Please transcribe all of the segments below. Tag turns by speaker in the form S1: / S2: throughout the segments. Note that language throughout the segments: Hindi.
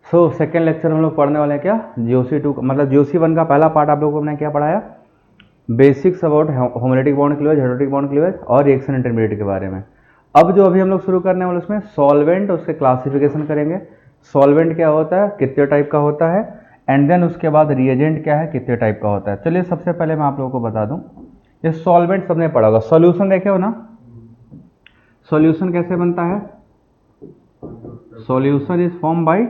S1: सो सेकेंड लेक्चर हम लोग पढ़ने वाले हैं क्या, GOC2 मतलब GOC1 का पहला पार्ट आप लोगों को मैंने क्या पढ़ाया, basics about homolytic bond cleavage, heterolytic bond cleavage और रिएक्शन इंटरमीडिएट के बारे में। अब जो अभी हम लोग शुरू करने वाले उसमें सॉल्वेंट, उसके क्लासिफिकेशन करेंगे। सॉल्वेंट क्या होता है, कितने टाइप का होता है, एंड देन उसके बाद रिएजेंट क्या है, कितने टाइप का होता है। चलिए सबसे पहले मैं आप लोगों को बता दूं, ये सॉल्वेंट सबने पढ़ा होगा, सॉल्यूशन देखे हो ना, सॉल्यूशन कैसे बनता है, solution is form by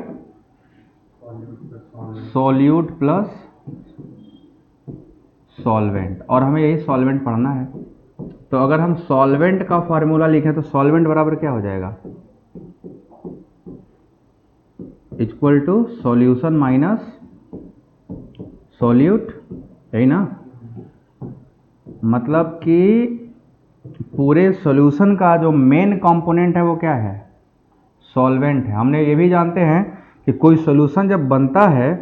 S1: solute plus solvent, और हमें यही सॉल्वेंट पढ़ना है। तो अगर हम सॉल्वेंट का फॉर्मूला लिखें तो सॉल्वेंट बराबर क्या हो जाएगा, equal to solution minus solute, यही ना। मतलब कि पूरे सॉल्यूशन का जो मेन कंपोनेंट है वो क्या है, सॉल्वेंट है। हमने ये भी जानते हैं कि कोई सॉल्यूशन जब बनता है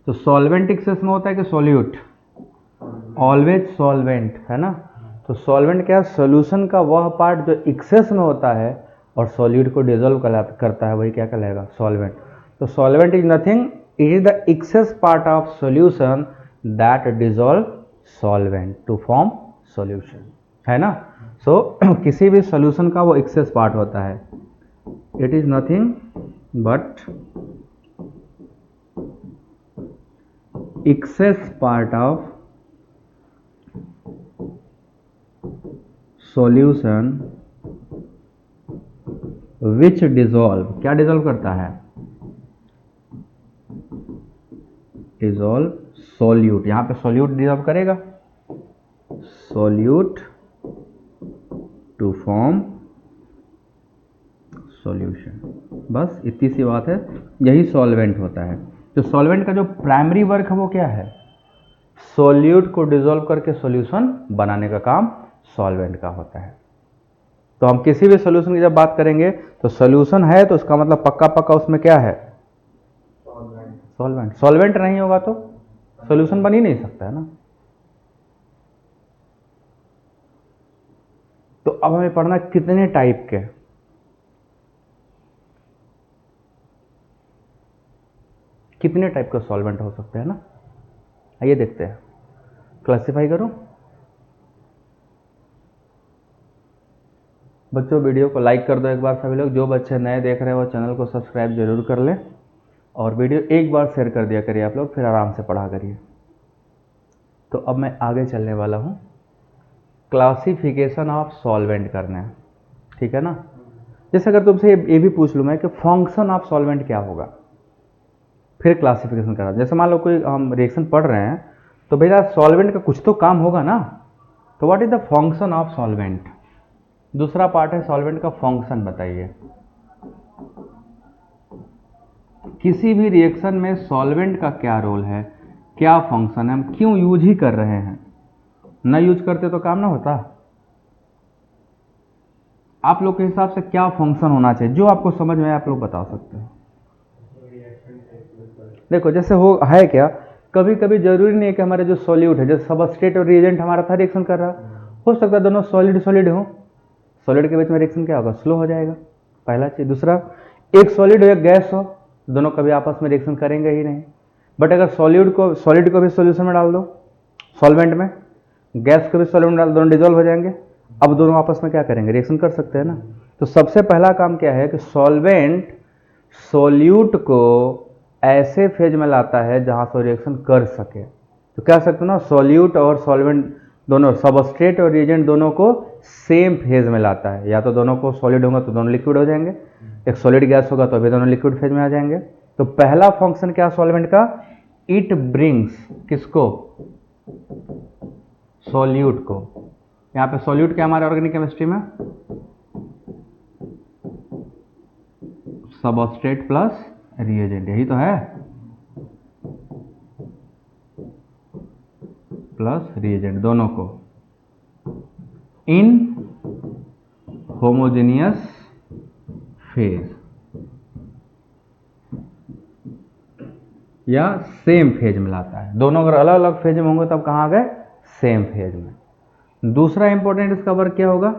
S1: तो सॉल्वेंट एक्सेस में होता है कि सॉल्यूट, ऑलवेज सॉल्वेंट है ना। तो सॉल्वेंट क्या है, सॉल्यूशन का वह पार्ट जो एक्सेस में होता है और सॉल्यूट को डिजोल्व करता है, वही क्या कहलाएगा, सॉल्वेंट। तो solvent is nothing, it is the excess part of solution that dissolve solvent to form solution, है ना। सो किसी भी सॉल्यूशन का वो एक्सेस पार्ट होता है, it is nothing but excess part of solution which dissolve, क्या डिजोल्व करता है, डिजोल्व सॉल्यूट। यहां पे सॉल्यूट डिजोल्व करेगा, सॉल्यूट टू फॉर्म सॉल्यूशन, बस इतनी सी बात है, यही सॉल्वेंट होता है। तो सॉल्वेंट का जो प्राइमरी वर्क है वो क्या है, सॉल्यूट को डिजोल्व करके सॉल्यूशन बनाने का काम सॉल्वेंट का होता है। तो हम किसी भी सॉल्यूशन की जब बात करेंगे तो सॉल्यूशन है तो उसका मतलब पक्का पक्का उसमें क्या है, सॉल्वेंट। सॉल्वेंट नहीं होगा तो सॉल्यूशन बन ही नहीं सकता है ना। तो अब हमें पढ़ना कितने टाइप के, कितने टाइप का सॉल्वेंट हो सकते हैं ना, आइए देखते हैं, क्लासिफाई करो। बच्चों वीडियो को लाइक कर दो एक बार सभी लोग, जो बच्चे नए देख रहे हैं वो चैनल को सब्सक्राइब जरूर कर लें, और वीडियो एक बार शेयर कर दिया करिए आप लोग, फिर आराम से पढ़ा करिए। तो अब मैं आगे चलने वाला हूँ, क्लासिफिकेशन ऑफ सॉल्वेंट करना है, ठीक है ना। जैसे अगर तुमसे ये भी पूछ लूँ मैं कि फंक्शन ऑफ सॉल्वेंट क्या होगा, फिर क्लासिफिकेशन करा। जैसे मान लो कोई हम रिएक्शन पढ़ रहे हैं तो भैया सॉल्वेंट का कुछ तो काम होगा ना, तो what is the function of solvent. दूसरा पार्ट है सॉल्वेंट का फंक्शन बताइए, किसी भी रिएक्शन में सॉल्वेंट का क्या रोल है, क्या फंक्शन है, हम क्यों यूज ही कर रहे हैं, न यूज करते तो काम ना होता। आप लोग के हिसाब से क्या फंक्शन होना चाहिए, जो आपको समझ में आए आप लोग बता सकते हैं। देखो जैसे हो है क्या, कभी कभी जरूरी नहीं है कि हमारे जो सॉल्यूट है, जैसे सबस्ट्रेट और रिएजेंट हमारा था रिएक्शन कर रहा, हो सकता है दोनों सॉलिड सॉलिड हो, सॉलिड के बीच में रिएक्शन क्या होगा, स्लो हो जाएगा, पहला चीज। दूसरा, एक सॉलिड हो एक गैस हो, दोनों कभी आपस में रिएक्शन करेंगे ही नहीं। बट अगर सॉलिड को भी सॉल्यूशन में डाल दो, सॉल्वेंट में, गैस को भी सॉल्वेंट में डाल दो, दोनों डिजोल्व हो जाएंगे, अब दोनों आपस में क्या करेंगे, रिएक्शन कर सकते हैं ना। तो सबसे पहला काम क्या है कि सॉल्वेंट सॉल्यूट को ऐसे फेज में लाता है जहां से रिएक्शन कर सके। तो कह सकते हो ना, सॉल्यूट और सॉल्वेंट दोनों, सबस्ट्रेट और रिएजेंट दोनों को सेम फेज में लाता है, या तो दोनों को सॉलिड होगा तो दोनों लिक्विड हो जाएंगे, एक सॉलिड गैस होगा तो भी दोनों लिक्विड फेज में आ जाएंगे। तो पहला फंक्शन क्या सॉल्वेंट का, इट ब्रिंग्स किसको, सॉल्यूट को। यहां पे सॉल्यूट क्या हमारे ऑर्गेनिक केमिस्ट्री में, सबस्ट्रेट प्लस रिएजेंट, यही तो है, प्लस रिएजेंट दोनों को इन होमोजेनियस फेज या सेम फेज में लाता है। दोनों अगर अलग अलग फेज में होंगे तब कहां आ गए, सेम फेज में। दूसरा इंपॉर्टेंट इसका वर्क क्या होगा,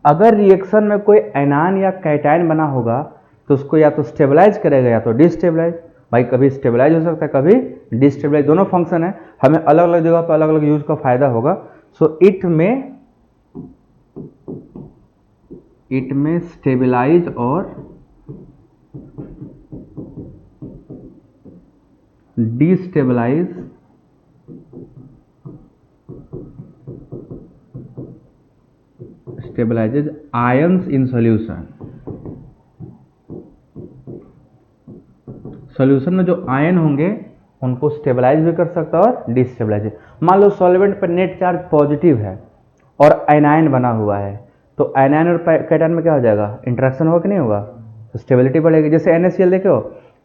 S1: अगर रिएक्शन में कोई एनायन या कैटायन बना होगा तो उसको या तो स्टेबलाइज करेगा या तो डिस्टेबलाइज। भाई कभी स्टेबलाइज हो सकता है, कभी डिस्टेबलाइज, दोनों फंक्शन है, हमें अलग अलग जगह पर अलग अलग यूज का फायदा होगा। सो इट में स्टेबलाइज और destabilise stabilises ions in solution. Solution में जो आयन होंगे उनको स्टेबलाइज भी कर सकता है और डिस्टेबलाइज। मान लो सॉल्वेंट पर नेट चार्ज पॉजिटिव है और एनायन बना हुआ है, तो एनायन और कैटायन में क्या हो जाएगा, इंटरेक्शन होगा कि नहीं होगा, तो स्टेबिलिटी बढ़ेगी। जैसे NaCl देखो,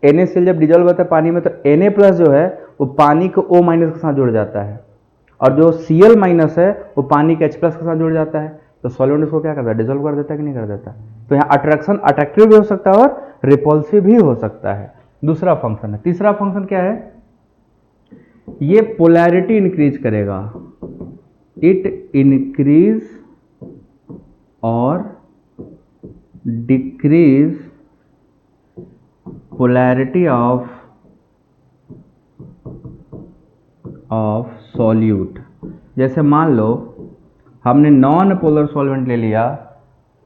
S1: NaCl जब डिजोल्व होता है पानी में तो Na+ जो है वो पानी को O- के साथ जुड़ जाता है, और जो Cl- है वो पानी के H+ के साथ जुड़ जाता है। तो सॉल्वेंट उसको क्या करता है, डिजोल्व कर देता है कि नहीं कर देता। तो यहाँ अट्रैक्शन अट्रैक्टिव भी हो सकता है और रिपल्सिव भी हो सकता है। दूसरा फंक्शन है। तीसरा फंक्शन क्या है, ये पोलैरिटी इंक्रीज करेगा, इट इंक्रीज और डिक्रीज पोलैरिटी ऑफ सॉल्यूट। जैसे मान लो हमने नॉन पोलर सॉल्वेंट ले लिया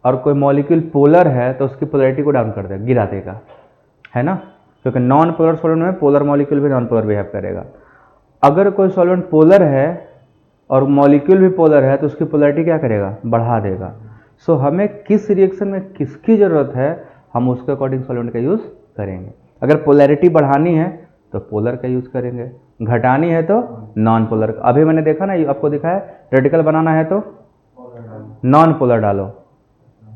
S1: और कोई मॉलिक्यूल पोलर है तो उसकी पोलैरिटी को डाउन कर देगा, गिरा देगा, है ना, क्योंकि नॉन पोलर सॉल्वेंट में पोलर मॉलिक्यूल भी नॉन पोलर बिहेव करेगा। अगर कोई सॉल्वेंट पोलर है और मॉलिक्यूल भी पोलर है तो उसकी पोलैरिटी क्या करेगा, बढ़ा देगा। सो हमें किस रिएक्शन में किसकी ज़रूरत है, हम उसके अकॉर्डिंग सॉल्वेंट का यूज़ करेंगे। अगर पोलैरिटी बढ़ानी है तो पोलर का यूज़ करेंगे, घटानी है तो नॉन पोलर। अभी मैंने देखा ना, आपको दिखाया, रेडिकल बनाना है तो नॉन पोलर डालो,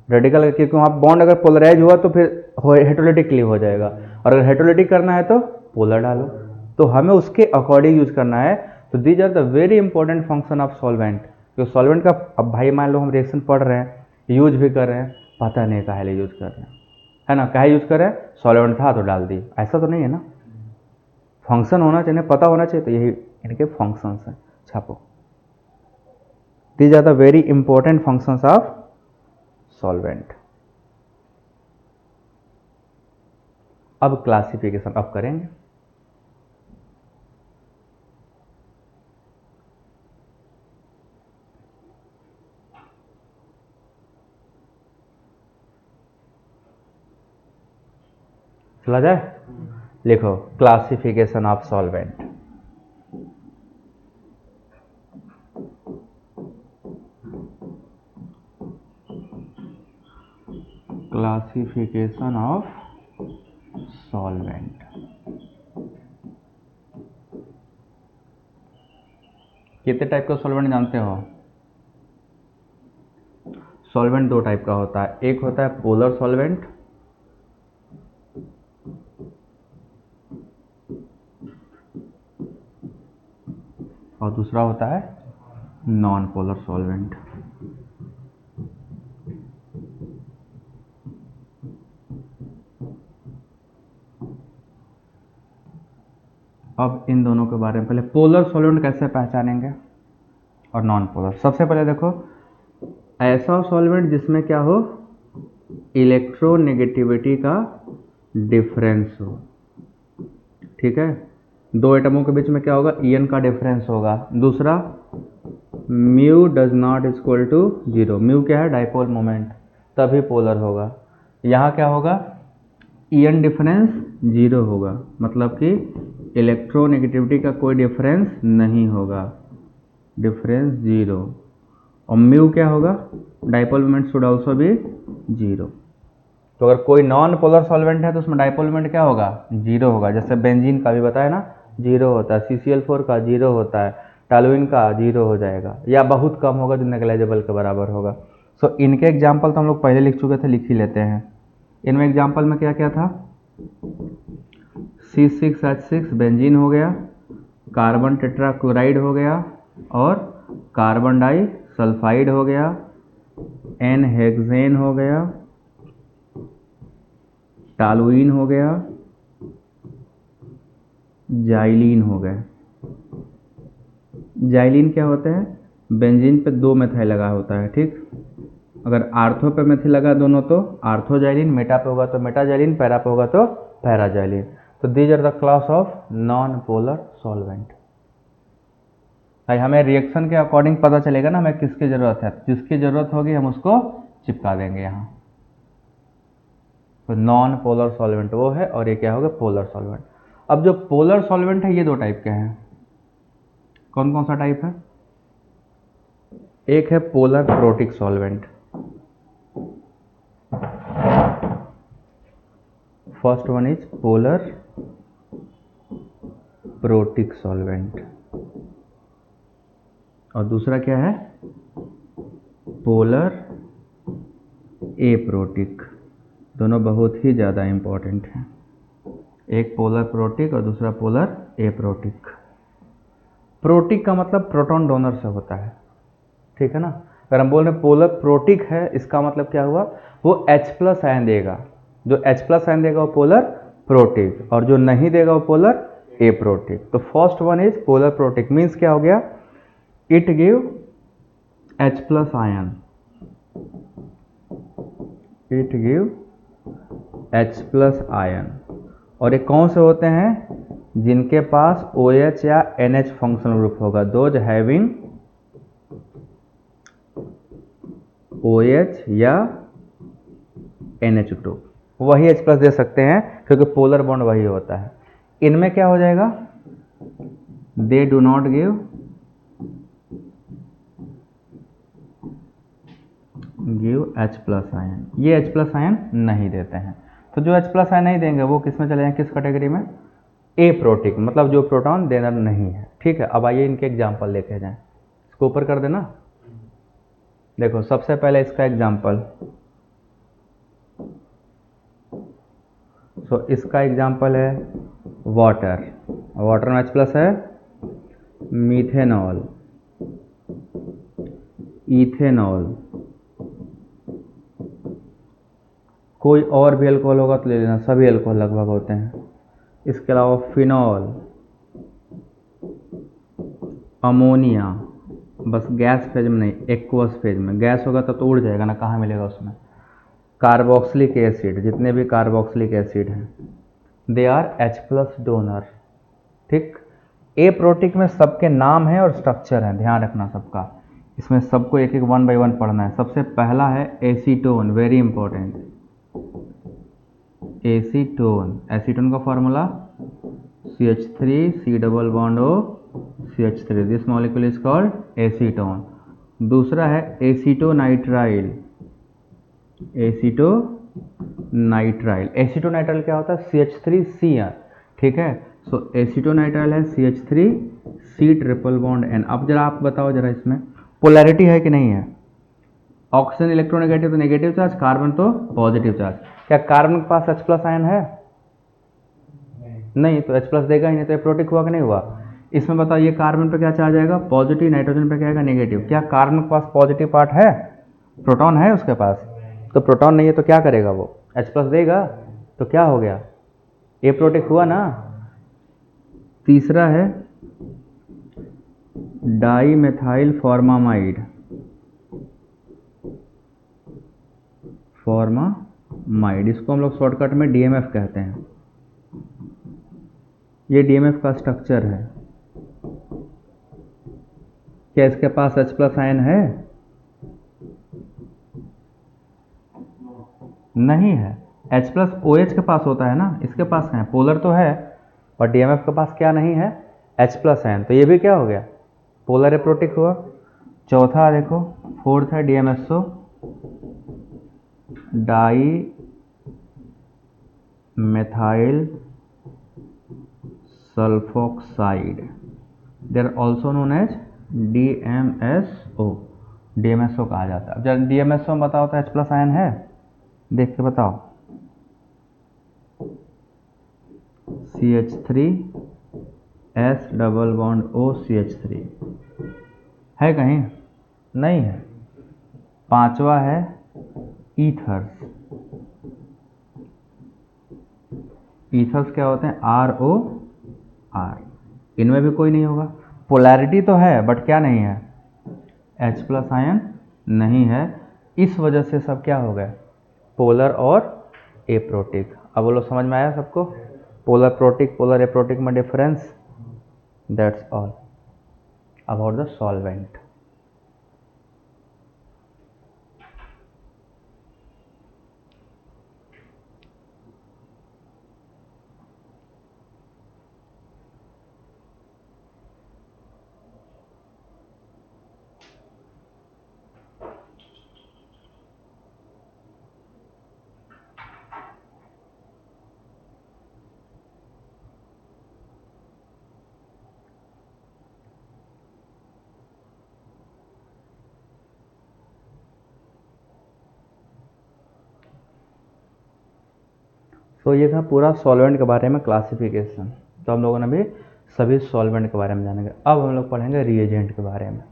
S1: रेडिकल, क्योंकि वहाँ बॉन्ड अगर पोलराइज हुआ तो फिर हेटेरोलिटिकली हो जाएगा, और अगर हेटेरोलिटिक करना है तो पोलर डालो। तो हमें उसके अकॉर्डिंग यूज करना है। तो these are the very important function of solvent. तो सॉल्वेंट का, अब भाई मान लो हम रिएक्शन पढ़ रहे हैं, यूज भी कर रहे हैं, पता नहीं काहे यूज कर रहे हैं, है ना, काहे यूज कर रहे हैं, सॉल्वेंट था तो डाल दी, ऐसा तो नहीं है ना, फंक्शन होना चाहिए, पता होना चाहिए। तो यही इनके फंक्शंस हैं, छापो। These are the very important functions of solvent. अब क्लासिफिकेशन अब करेंगे। चला जाए, लिखो classification of solvent. Classification of solvent. कितने टाइप का सॉल्वेंट जानते हो? सॉल्वेंट दो टाइप का होता है, एक होता है पोलर सॉल्वेंट और दूसरा होता है नॉन पोलर सॉल्वेंट। अब इन दोनों के बारे में पहले पोलर सॉल्वेंट कैसे पहचानेंगे और नॉन पोलर। सबसे पहले देखो, ऐसा सॉल्वेंट जिसमें क्या हो, इलेक्ट्रोनेगेटिविटी का डिफरेंस हो, ठीक है, दो एटमों के बीच में क्या होगा, En का डिफरेंस होगा। दूसरा, mu does not equal to 0, mu क्या है, डाइपोल मोमेंट, तभी पोलर होगा। यहाँ क्या होगा, En डिफरेंस 0 होगा, मतलब कि इलेक्ट्रोनेगेटिविटी का कोई डिफरेंस नहीं होगा, डिफरेंस 0। और म्यू क्या होगा, dipole moment should also be 0। तो अगर कोई नॉन पोलर सॉल्वेंट है तो उसमें डाइपोल मोमेंट क्या होगा, 0 होगा। जैसे बेंजीन का भी बताया ना, 0 होता है, CCl4 का 0 होता है, टॉलुइन का 0 हो जाएगा, या बहुत कम होगा जो नेग्लिजिबल के बराबर होगा। सो इनके एग्जाम्पल तो हम लोग पहले लिख चुके थे, लिख ही लेते हैं। इनमें एग्जाम्पल में क्या क्या था, C6H6 बेंजीन हो गया, कार्बन टेट्राक्लोराइड हो गया, और कार्बन डाई सल्फाइड हो गया, N हेक्सेन हो गया, टॉलुइन हो गया, जाइलीन हो गए। जाइलीन क्या होते हैं, बेंजीन पे 2 मेथाइल लगा होता है, ठीक, अगर आर्थो पे मेथिल लगा दोनों तो आर्थोजाइलिन, मेटा पे होगा तो मेटाजाइलिन, पैरा पे होगा तो पैराजाइलिन। तो these are the class of non polar solvent. भाई हमें रिएक्शन के अकॉर्डिंग पता चलेगा ना हमें किसकी जरूरत है, जिसकी जरूरत होगी हम उसको चिपका देंगे यहाँ। तो नॉन पोलर सॉल्वेंट वो है और ये क्या होगा, पोलर सॉल्वेंट। अब जो पोलर सॉल्वेंट है ये दो टाइप के हैं। कौन कौन सा टाइप है? एक है polar protic solvent. First one is polar protic solvent और दूसरा क्या है, पोलर एप्रोटिक। दोनों बहुत ही ज़्यादा इंपॉर्टेंट हैं, एक पोलर प्रोटिक और दूसरा पोलर एप्रोटिक। प्रोटिक का मतलब प्रोटॉन डोनर से होता है, ठीक है ना। अगर हम बोल रहे हैं पोलर प्रोटिक है, इसका मतलब क्या हुआ, वो H+ आयन देगा। जो H+ आयन देगा वो पोलर प्रोटिक और जो नहीं देगा वो पोलर एप्रोटिक। तो first one is polar protic, means क्या हो गया, it give H+ ion, it give H+ ion. और ये कौन से होते हैं, जिनके पास OH या NH फंक्शनल ग्रुप होगा, दोज हैविंग OH या NH ग्रुप, वही H+ दे सकते हैं क्योंकि पोलर बॉन्ड वही होता है। इनमें क्या हो जाएगा, they do not give H+ ion, ये H+ आयन नहीं देते हैं। तो जो H+ आयन नहीं देंगे वो किस में चले जाएंगे, किस कैटेगरी में, एप्रोटिक, मतलब जो प्रोटॉन देना नहीं है, ठीक है। अब आइए इनके एग्जाम्पल लेके जाएं, इसको ऊपर कर देना। देखो सबसे पहले इसका एग्जाम्पल, सो इसका एग्जाम्पल है वाटर, वाटर में H+ है, मीथेनॉल, इथेनॉल, कोई और भी अल्कोहल होगा तो ले लेना, सभी अल्कोहल लगभग होते हैं। इसके अलावा फिनॉल, अमोनिया, बस गैस फेज में नहीं, एक्वस फेज में, गैस होगा तो उड़ जाएगा ना, कहाँ मिलेगा उसमें। कार्बोक्सिलिक एसिड, जितने भी कार्बोक्सिलिक एसिड हैं दे आर H+ डोनर, ठीक। एप्रोटिक में सबके नाम है और स्ट्रक्चर है, ध्यान रखना सबका, इसमें सबको एक एक 1 by 1 पढ़ना है। सबसे पहला है acetone, very important, acetone. Acetone का formula CH3 C double bond O CH3, this molecule is called acetone. दूसरा है एसीटोनाइट्राइल, एसीटोनाइट्राइल। एसीटोनाइट्राइल क्या होता है, CH3Cr, ठीक है। सो एसीटोनाइट्राइल है CH3 C triple bond N। अब जरा आप बताओ जरा, इसमें पोलैरिटी है कि नहीं है, ऑक्सीजन इलेक्ट्रोनेगेटिव तो नेगेटिव चार्ज, कार्बन तो पॉजिटिव चार्ज। क्या कार्बन के पास H+ आयन है, नहीं, तो H+ देगा ही नहीं, तो एप्रोटिक हुआ कि नहीं हुआ। इसमें बताओ ये कार्बन पे क्या चार्ज आएगा, पॉजिटिव, नाइट्रोजन पे क्या आएगा, नेगेटिव। क्या कार्बन के पास पॉजिटिव पार्ट है, प्रोटॉन है उसके पास, तो प्रोटॉन नहीं है तो क्या करेगा वो, H+ देगा, तो क्या हो गया, एप्रोटिक हुआ ना। तीसरा है डाईमेथाइल फॉर्मामाइड, फॉर्मामाइड, इसको हम लोग शॉर्टकट में DMF कहते हैं। ये DMF का स्ट्रक्चर है। क्या इसके पास H+ आयन है, नहीं है। H+ OH के पास होता है ना, इसके पास है, पोलर तो है, और DMF के पास क्या नहीं है, H+ आयन। तो ये भी क्या हो गया, पोलर एप्रोटिक हुआ। चौथा देखो, फोर्थ है DMSO, dimethyl sulfoxide, they are also known as DMSO, DMSO कहा जाता है। अब जब DMSO में बताओ तो H+ आयन है, देख के बताओ, CH3 S double bond O CH3 है कहीं, नहीं है। पांचवा है ईथर्स, ईथर्स क्या होते हैं, ROR, इनमें भी कोई नहीं होगा। पोलैरिटी तो है बट क्या नहीं है, H+ आयन नहीं है। इस वजह से सब क्या हो गए, पोलर और एप्रोटिक। अब बोलो समझ में आया सबको, पोलर प्रोटिक पोलर एप्रोटिक में difference, that's all about the solvent. तो ये था पूरा सॉल्वेंट के बारे में क्लासिफिकेशन। तो हम लोगों ने भी सभी सॉल्वेंट के बारे में जानेंगे। अब हम लोग पढ़ेंगे रिएजेंट के बारे में।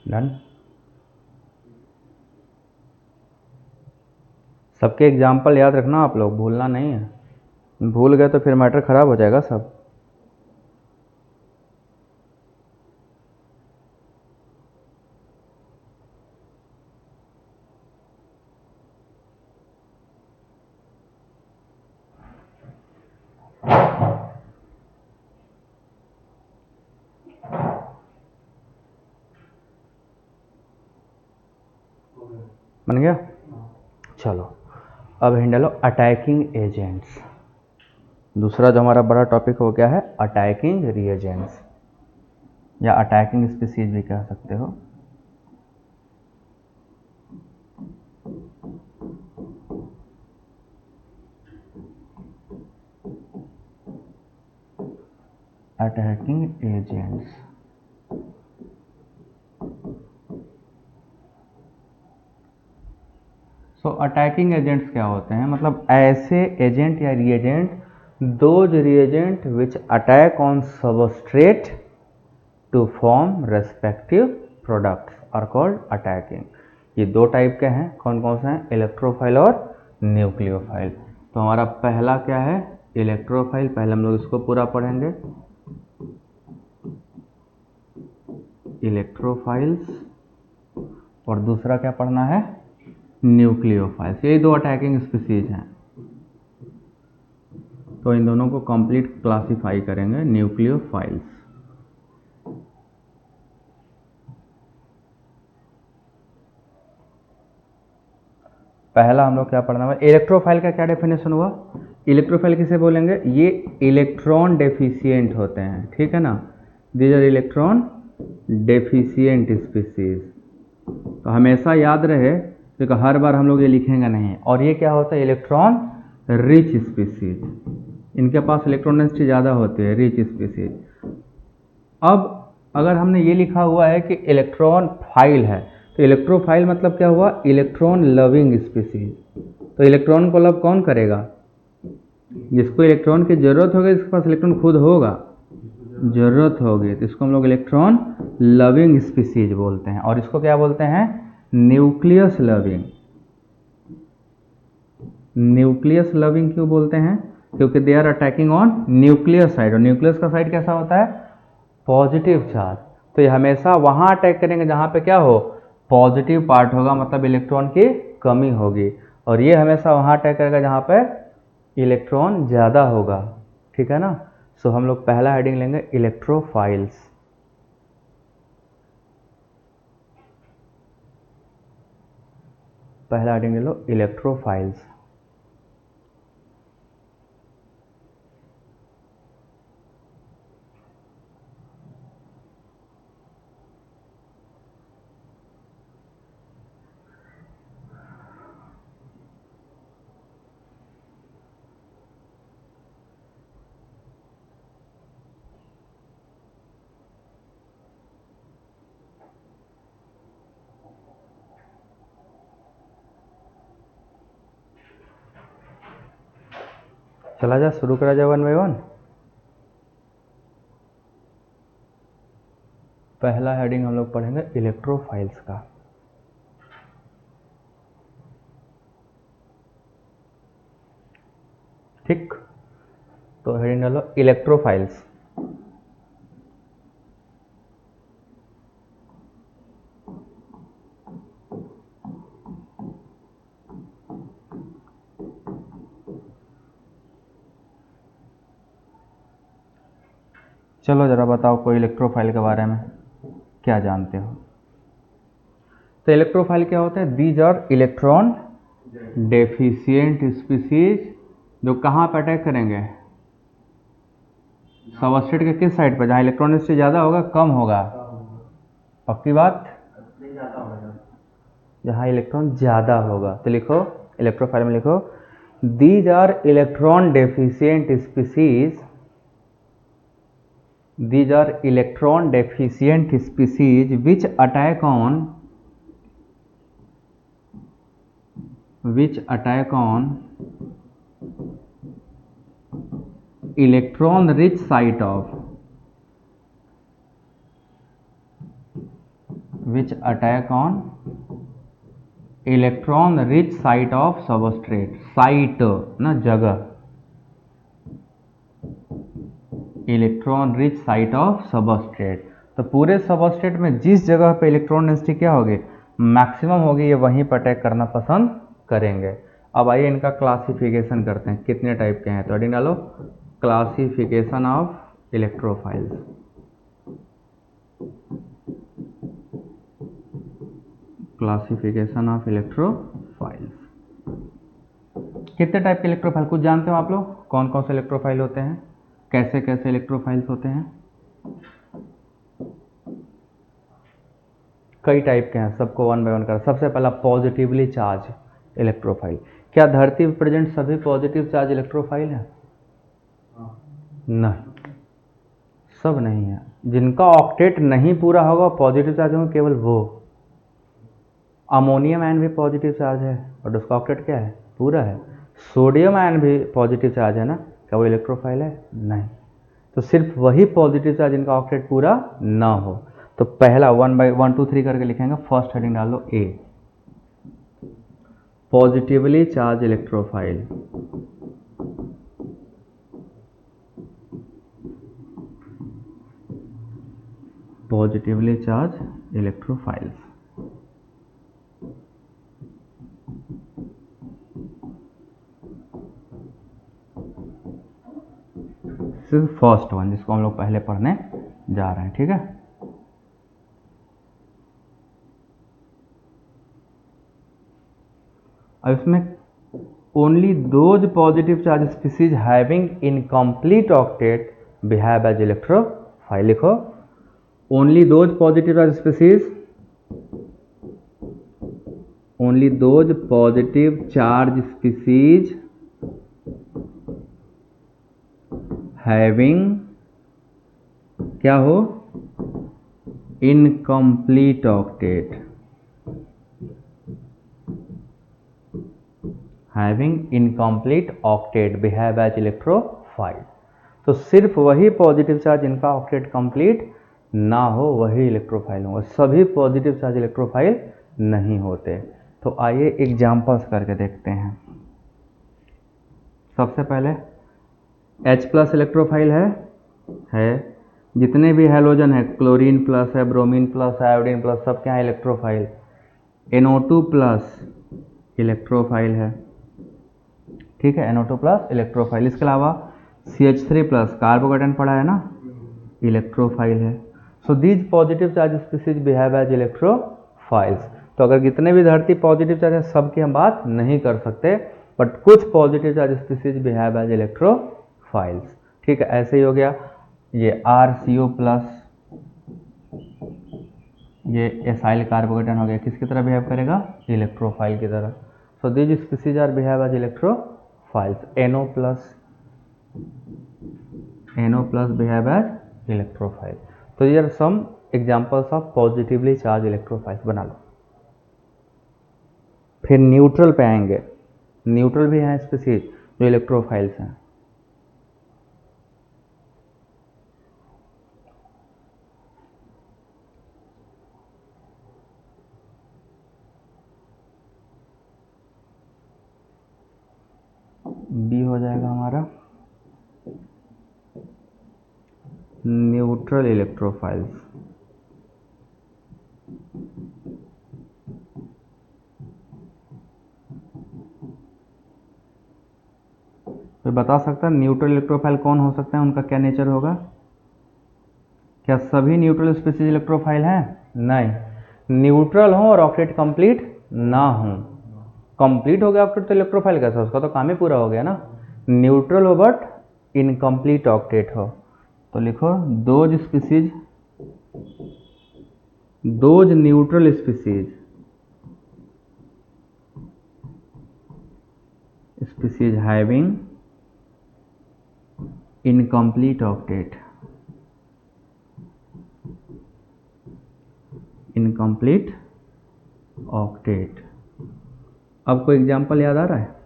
S1: डन। सबके एग्जाम्पल याद रखना आप लोग, भूलना नहीं है, भूल गए तो फिर मैटर खराब हो जाएगा सब। बन गया। चलो अब हैंडल लो अटैकिंग एजेंट्स। दूसरा जो हमारा बड़ा टॉपिक हो गया है अटैकिंग रिएजेंट्स, या अटैकिंग स्पीसीज भी कह सकते हो। Attacking agents, so attacking agents क्या होते हैं, मतलब ऐसे एजेंट या reagent, those reagent which attack on substrate to form respective products are called attacking. ये दो टाइप के हैं, कौन कौन से हैं, इलेक्ट्रोफाइल और न्यूक्लियोफाइल। तो हमारा पहला क्या है, इलेक्ट्रोफाइल, पहले हम लोग इसको पूरा पढ़ेंगे, इलेक्ट्रोफाइल्स, और दूसरा क्या पढ़ना है, न्यूक्लियोफाइल्स। ये दो अटैकिंग स्पीसीज हैं, तो इन दोनों को कंप्लीट क्लासिफाई करेंगे, न्यूक्लियोफाइल्स। पहला हम लोग क्या पढ़ना है, इलेक्ट्रोफाइल का क्या डेफिनेशन हुआ, इलेक्ट्रोफाइल किसे बोलेंगे, ये इलेक्ट्रॉन डेफिशिएंट होते हैं, ठीक है ना, these are electron deficient species. तो हमेशा याद रहे, क्योंकि हर बार हम लोग ये लिखेंगे नहीं। और ये क्या होता है, इलेक्ट्रॉन रिच स्पीसीज, इनके पास इलेक्ट्रॉन डेंसिटी ज़्यादा होती है, रिच स्पीसीज। अब अगर हमने ये लिखा हुआ है कि इलेक्ट्रॉन फाइल है, तो इलेक्ट्रोफाइल मतलब क्या हुआ, इलेक्ट्रॉन लविंग स्पीसीज। तो इलेक्ट्रॉन को लव कौन करेगा, जिसको इलेक्ट्रॉन की जरूरत होगी, जिसके पास इलेक्ट्रॉन खुद होगा, जरूरत होगी, तो इसको हम लोग इलेक्ट्रॉन लविंग स्पीसीज बोलते हैं। और इसको क्या बोलते हैं, न्यूक्लियस लविंग। न्यूक्लियस लविंग क्यों बोलते हैं, क्योंकि they are attacking on nucleus side, और न्यूक्लियस का साइड कैसा होता है, पॉजिटिव चार्ज। तो ये हमेशा वहां अटैक करेंगे जहां पे क्या हो, पॉजिटिव पार्ट होगा, मतलब इलेक्ट्रॉन की कमी होगी। और ये हमेशा वहां अटैक करेगा जहां पे इलेक्ट्रॉन ज़्यादा होगा, ठीक है ना। सो हम लोग पहला हेडिंग लेंगे इलेक्ट्रोफाइल्स। पहला हेडिंग ले लो इलेक्ट्रोफाइल्स। चला जा, शुरू करा जाए 1 बाय 1। पहला हेडिंग हम लोग पढ़ेंगे इलेक्ट्रोफाइल्स का। ठीक, तो हेडिंग डालो इलेक्ट्रोफाइल्स। चलो जरा बताओ कोई इलेक्ट्रोफाइल के बारे में क्या जानते हो। तो इलेक्ट्रोफाइल क्या होता है? These are electron deficient species जो कहाँ पर अटैक करेंगे? सबस्ट्रेट के किस साइड पर? जहाँ इलेक्ट्रॉन डेंसिटी ज़्यादा होगा, कम होगा? पक्की बात? जहाँ इलेक्ट्रॉन ज़्यादा होगा। तो लिखो इलेक्ट्रोफाइल में, लिखो these are electron deficient species, these are electron deficient species which attack on electron rich site of substrate, site ना जगह, electron rich site of substrate. तो पूरे सबस्ट्रेट में जिस जगह पे इलेक्ट्रॉन डेंसिटी क्या होगी? मैक्सिमम होगी, ये वहीं पर अटैक करना पसंद करेंगे। अब आइए इनका क्लासिफिकेशन करते हैं, कितने टाइप के हैं। तो हेडिंग डालो classification of electrophiles. Classification of electrophiles. कितने टाइप के इलेक्ट्रोफाइल कुछ जानते हो आप लोग? कौन कौन से इलेक्ट्रोफाइल होते हैं, कैसे कैसे इलेक्ट्रोफाइल्स होते हैं? कई टाइप के हैं, सबको 1 बाय 1 कर। सबसे पहला पॉजिटिवली चार्ज इलेक्ट्रोफाइल। क्या धरती पर प्रेजेंट सभी पॉजिटिव चार्ज इलेक्ट्रोफाइल हैं? नहीं, सब नहीं है। जिनका ऑक्टेट नहीं पूरा होगा पॉजिटिव चार्ज होंगे केवल वो। अमोनियम आयन भी पॉजिटिव चार्ज है और उसका ऑक्टेट क्या है? पूरा है। सोडियम आयन भी पॉजिटिव चार्ज है ना, क्या वो इलेक्ट्रोफाइल है? नहीं। तो सिर्फ वही पॉजिटिव चार्ज जिनका ऑक्टेट पूरा ना हो। तो पहला 1 बाय 1 2 3 करके लिखेंगे। फर्स्ट हेडिंग डाल लो A, positively charge electrophile. Positively charge electrophiles. सिर्फ फर्स्ट वन जिसको हम लोग पहले पढ़ने जा रहे हैं, ठीक है। अब इसमें only those positive charge species having incomplete octet behave as electrophile. लिखो only those positive charge species, only those positive charge species having क्या हो? Incomplete octet, having incomplete octet behave as electrophile. तो सिर्फ वही पॉजिटिव चार्ज जिनका ऑक्टेट कंप्लीट ना हो वही इलेक्ट्रोफाइल होगा, सभी पॉजिटिव चार्ज इलेक्ट्रोफाइल नहीं होते। तो आइए एग्जांपल्स करके देखते हैं। सबसे पहले H+ इलेक्ट्रोफाइल है। जितने भी हैलोजन है, क्लोरीन प्लस है, ब्रोमीन प्लस है, आयोडीन प्लस, सब क्या है? इलेक्ट्रोफाइल। NO2+ इलेक्ट्रोफाइल है, ठीक है, NO2+ इलेक्ट्रोफाइल। इसके अलावा CH3+ कार्बोकेटन पड़ा है ना, इलेक्ट्रोफाइल है। So these positive charge species behave as electrophiles. तो अगर जितने भी धरती पॉजिटिव चार्ज है सबकी हम बात नहीं कर सकते, बट कुछ positive charge species behave as electrophiles. ठीक है, ऐसे ही हो गया ये RCO प्लस, ये एसाइल कार्बोकेटन हो गया, किसकी तरह बिहेव करेगा? इलेक्ट्रोफाइल की तरह। So these species are behave as electrophiles. NO plus behave as electrophile. तो ये are some examples of positively charge electrophiles, बना लो। फिर न्यूट्रल पे आएंगे। न्यूट्रल भी हैं स्पीसीज जो इलेक्ट्रोफाइल्स हैं। बी हो जाएगा हमारा न्यूट्रल इलेक्ट्रोफाइल्स। तो बता सकता है न्यूट्रल इलेक्ट्रोफाइल कौन हो सकता है, उनका क्या नेचर होगा? क्या सभी न्यूट्रल स्पीसीज इलेक्ट्रोफाइल हैं? नहीं, न्यूट्रल हो और ऑक्टेट कंप्लीट ना हो। कंप्लीट हो गया ऑक्टेट तो इलेक्ट्रोफाइल कैसा? उसका तो काम ही पूरा हो गया ना। न्यूट्रल हो बट इनकम्प्लीट ऑक्टेट हो, तो लिखो those species, those neutral species, species having incomplete octet, incomplete octet. अब कोई एग्जाम्पल याद आ रहा है?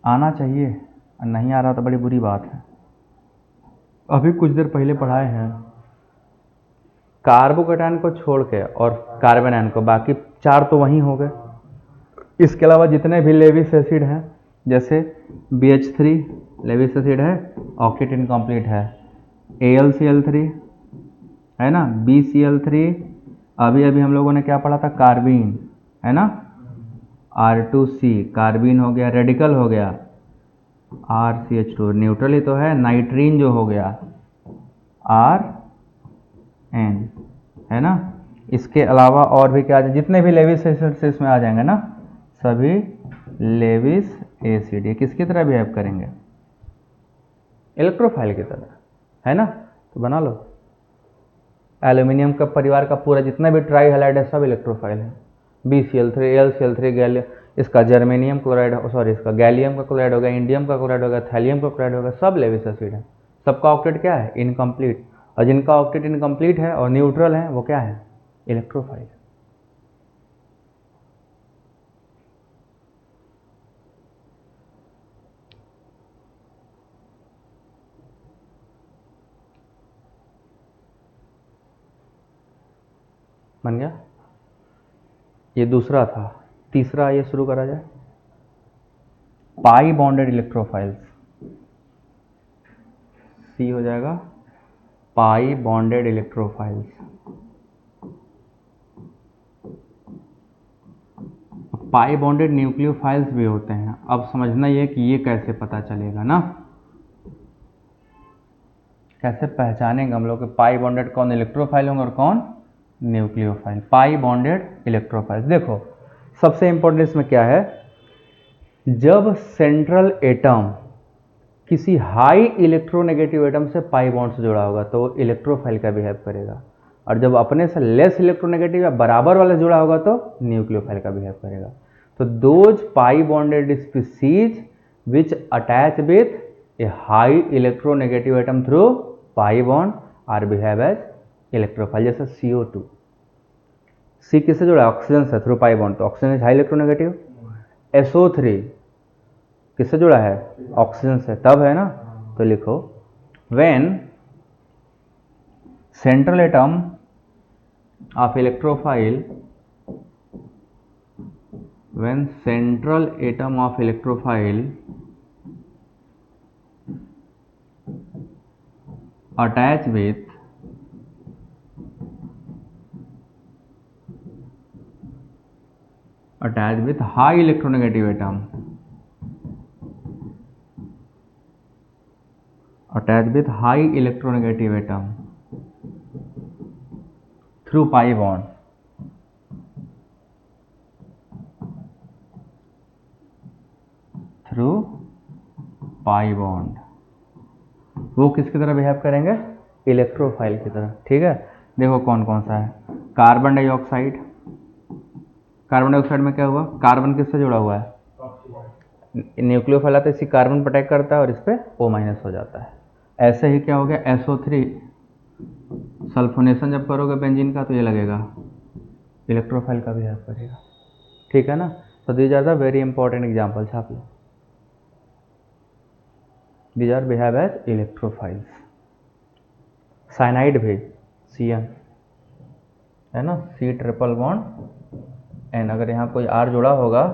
S1: आना चाहिए, नहीं आ रहा तो बड़ी बुरी बात है। अभी कुछ देर पहले पढ़ाए हैं कार्बोकेटायन को छोड़ के और कार्बन आयन को, बाकी 4 तो वहीं हो गए। इसके अलावा जितने भी लेविस एसिड हैं, जैसे BH3 लेविस एसिड है, ऑक्टेट इनकम्प्लीट है। AlCl3 है ना, BCl3, अभी अभी हम लोगों ने क्या पढ़ा था? कार्बीन, है ना, R2C कार्बीन हो गया, रेडिकल हो गया, RCH2 न्यूट्रल ही तो है, नाइट्रीन जो हो गया RN, है ना। इसके अलावा और भी क्या, जितने भी लेविस एसिड से इसमें आ जाएंगे ना, सभी लेविस एसिड ये किसकी तरह बिहेव करेंगे? इलेक्ट्रोफाइल की तरह, है ना। तो बना लो, एल्यूमिनियम का परिवार का पूरा जितना भी ट्राई हैलाइड है सब इलेक्ट्रोफाइल है। BCl3, AlCl3, गैलियम, इसका जर्मेनियम क्लोराइड, सॉरी इसका गैलियम का क्लोराइड हो गया, इंडियम का क्लोराइड हो गया, थैलियम का क्लोराइड हो गया, सब लेविस एसिड है। सबका ऑक्टेट क्या है? इनकम्प्लीट। और जिनका ऑक्टेट इनकम्प्लीट है और न्यूट्रल है वो क्या है? इलेक्ट्रोफाइल। बन गया? ये दूसरा था। तीसरा ये शुरू करा जाए, पाई बॉन्डेड इलेक्ट्रोफाइल्स। सी हो जाएगा पाई बॉन्डेड इलेक्ट्रोफाइल्स। पाई बॉन्डेड न्यूक्लियोफाइल्स भी होते हैं। अब समझना ये कि ये कैसे पता चलेगा ना, कैसे पहचानेंगे हम लोग कि पाई बॉन्डेड कौन इलेक्ट्रोफाइल होंगे और कौन न्यूक्लियोफाइल। पाई बॉन्डेड इलेक्ट्रोफाइल्स, देखो सबसे इंपॉर्टेंट इसमें क्या है, जब सेंट्रल एटम किसी हाई इलेक्ट्रोनेगेटिव एटम से पाई बॉन्ड से जुड़ा होगा तो इलेक्ट्रोफाइल का बिहेव करेगा, और जब अपने से लेस इलेक्ट्रोनेगेटिव या बराबर वाले से जुड़ा होगा तो न्यूक्लियोफाइल का बिहेव करेगा। तो those pi bonded species which attach with a high electronegative atom through pi bond are behave as electrophile. जैसे CO2, सी किससे जुड़ा है? ऑक्सीजन से, थ्रू पाई बॉन्ड, तो oxygen is high electronegative. SO3 किससे जुड़ा है? ऑक्सीजन से, तब है ना। तो लिखो when central atom of electrophile, when central atom of electrophile attach with high electronegative atom, attached with high electronegative atom through pi bond, pi bond, वो किसकी तरह बिहेव करेंगे? इलेक्ट्रोफाइल की तरह। ठीक है, देखो कौन कौन सा है। कार्बन डाइऑक्साइड, कार्बन डाइऑक्साइड में क्या हुआ? कार्बन किससे जुड़ा हुआ है? न्यूक्लियोफाइल आता है, इसी कार्बन प्रोटेक्ट करता है और इस पर O- हो जाता है। ऐसे ही क्या हो गया? SO3 सल्फोनेशन जब करोगे बेंजीन का तो ये लगेगा, इलेक्ट्रोफाइल का बिहेव करेगा। ठीक है ना? तो these are the very important example, छाप लो। These are behave as electrophiles. Cyanide भी CN है ना, C ट्रिपल बॉन्ड N, अगर यहाँ कोई R जुड़ा होगा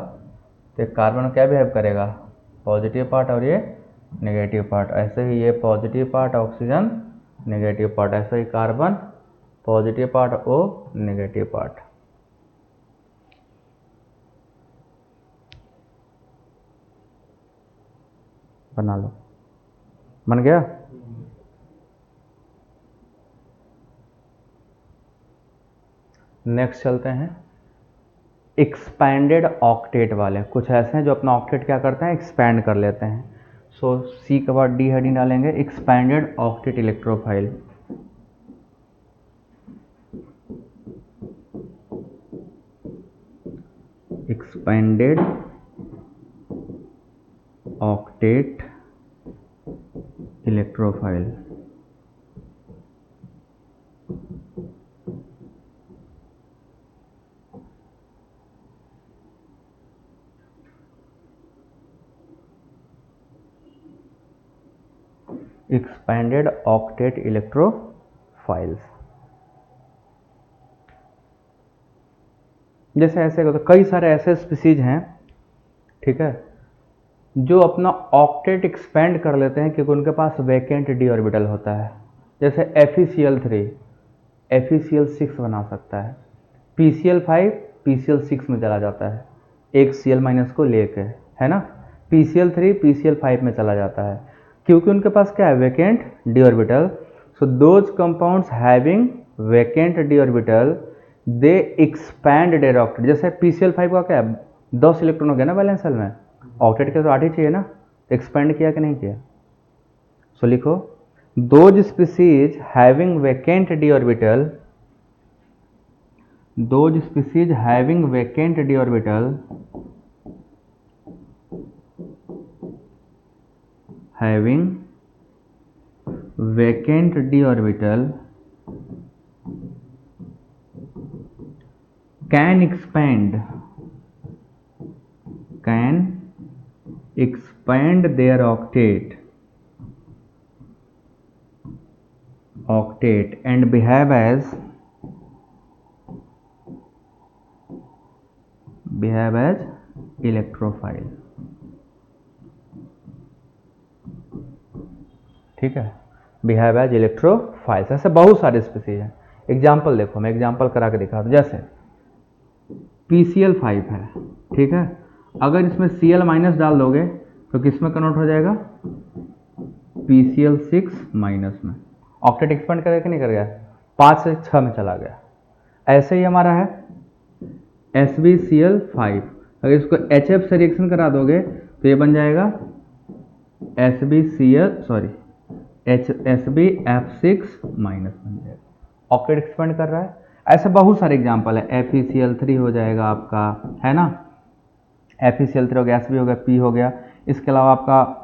S1: तो कार्बन क्या बिहेव करेगा? पॉजिटिव पार्ट और ये नेगेटिव पार्ट। ऐसे ही ये positive part oxygen, negative part, ऐसे ही carbon positive part O, negative part. बना लो, बन गया? नेक्स्ट चलते हैं एक्सपैंडेड ऑक्टेट वाले। कुछ ऐसे हैं जो अपना ऑक्टेट क्या करते हैं? एक्सपैंड कर लेते हैं। सो C के बाद D हेडिंग डालेंगे, expanded octet electrophile. Expanded octet electrophile. Expanded octet electrophiles. जैसे ऐसे होता, कई सारे ऐसे स्पीसीज हैं, ठीक है, जो अपना ऑक्टेट एक्सपेंड कर लेते हैं क्योंकि उनके पास वैकेंट डी ऑर्बिटल होता है। जैसे FeCl3 FeCl6 बना सकता है, PCl5 PCl6 में चला जाता है, एक Cl- को लेके, है ना, PCl3 PCl5 में चला जाता है क्योंकि उनके पास क्या है? Vacant D orbital. So those compounds having vacant D orbital they expand there octet. जैसे PCl5 का क्या है? 10 इलेक्ट्रॉन हो गया ना बैलेंस सेल में, ऑक्टेट के तो 8 ही चाहिए ना, एक्सपेंड किया कि नहीं किया? सो लिखो, those species having vacant D orbital, those species having vacant d orbital having vacant d orbital can expand their octet and behave as electrophile. ठीक है, बिहेव एज इलेक्ट्रोफाइल्स। ऐसे बहुत सारे स्पीसीज हैं। एग्जाम्पल देखो, मैं एग्जाम्पल करा के दिखा दूँ। जैसे PCl5 है, ठीक है, अगर इसमें Cl- डाल दोगे तो किस में कन्वर्ट हो जाएगा? PCl6- में। ऑक्टेट एक्सपेंड करेगा कि नहीं कर गया? 5 से 6 में चला गया। ऐसे ही हमारा है SbCl5, अगर इसको HF से रिएक्शन करा दोगे तो ये बन जाएगा SbF6- बन जाएगा। ऑक्टेट एक्सपेंड कर रहा है। ऐसे बहुत सारे एग्जाम्पल है। FeCl3 हो जाएगा आपका, है ना, FeCl3 हो गया, Sb हो गया, P हो गया। इसके अलावा आपका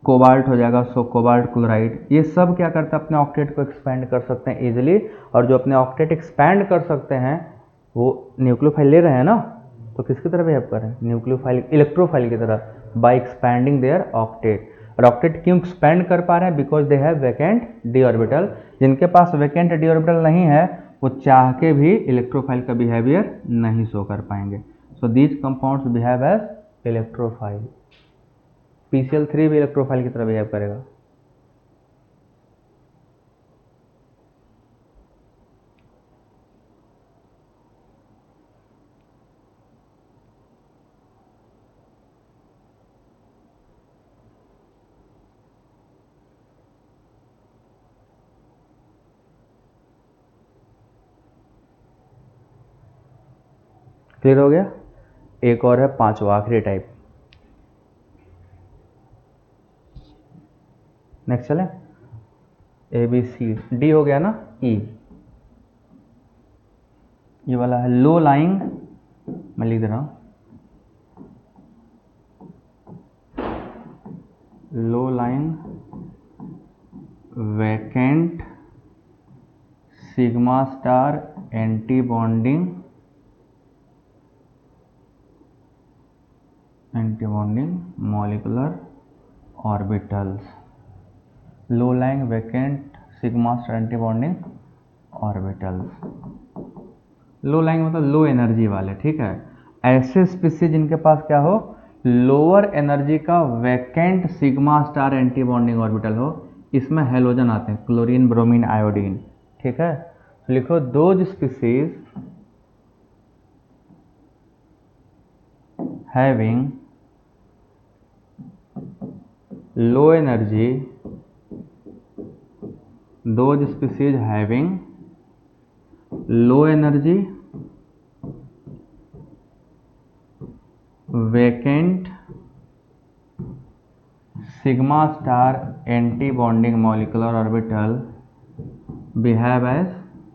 S1: कोबाल्ट हो जाएगा, सो कोबाल्ट क्लोराइड। ये सब क्या करते हैं? अपने ऑक्टेट को एक्सपेंड कर सकते हैं इजीली। और जो अपने ऑक्टेट एक्सपेंड कर सकते हैं वो न्यूक्लियोफाइल ले रहे हैं ना, तो किसकी तरह बिहेव कर रहे हैं? न्यूक्लियोफाइल, इलेक्ट्रोफाइल की तरह, बाय एक्सपैंडिंग देयर ऑक्टेट। और ऑक्टेट क्यों एक्सपेंड कर पा रहे हैं? Because they have vacant D orbital. जिनके पास वैकेंट डी ऑर्बिटल नहीं है वो चाह के भी इलेक्ट्रोफाइल का बिहेवियर नहीं शो कर पाएंगे। So these compounds behave as electrophile. PCl3 भी इलेक्ट्रोफाइल की तरह बिहेव करेगा। क्लियर हो गया? एक और है, पांचवा आखिरी टाइप, नेक्स्ट चले, ए बी सी डी हो गया ना, ई ये वाला है लो लाइंग, मैं लिख दे रहा हूँ, low lying vacant sigma star anti bonding molecular orbitals, low lying vacant sigma star anti bonding orbitals. Low lying मतलब लो एनर्जी वाले, ठीक है। ऐसे स्पीसीज जिनके पास क्या हो, लोअर एनर्जी का vacant sigma star anti bonding orbital हो, इसमें हैलोजन आते हैं, क्लोरीन ब्रोमीन आयोडीन, ठीक है। तो लिखो those species having low energy, those species having low energy vacant sigma star anti bonding molecular orbital behave as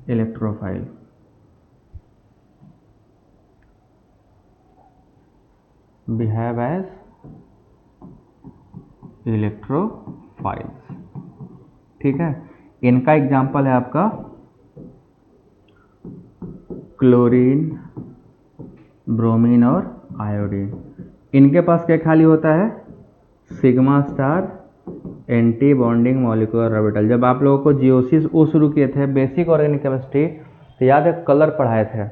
S1: electrophile, behave as electrophiles, ठीक है। इनका एग्जाम्पल है आपका क्लोरीन ब्रोमीन और आयोडीन। इनके पास क्या खाली होता है, sigma star anti bonding molecular orbital. जब आप लोगों को जियोसिस वो शुरू किए थे बेसिक ऑर्गेनिक केमिस्ट्री, तो याद है कलर पढ़ाए थे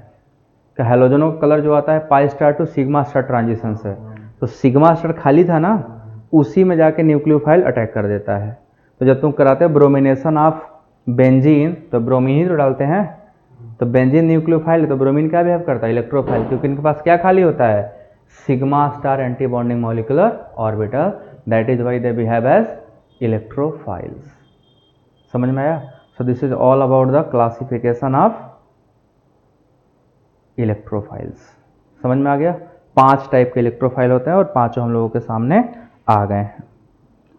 S1: कि हैलोजनों का कलर जो आता है pi star to sigma star transition से, तो सिग्मा स्टार खाली था ना, उसी में जाके न्यूक्लियोफाइल अटैक कर देता है। तो जब तुम कराते हो ब्रोमिनेशन ऑफ बेंजीन, तो ब्रोमीन ही तो डालते हैं, तो बेंजीन न्यूक्लियोफाइल है, तो ब्रोमीन क्या बिहेव करता है, इलेक्ट्रोफाइल, क्योंकि इनके पास क्या खाली होता है, sigma star anti bonding molecular orbital, that is why they behave as electrophiles. समझ में आया? So this is all about the classification of electrophiles. समझ में आ गया? 5 टाइप के इलेक्ट्रोफाइल होते हैं और 5 हम लोगों के सामने आ गए हैं।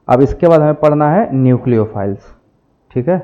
S1: अब इसके बाद हमें पढ़ना है न्यूक्लियोफाइल्स, ठीक है।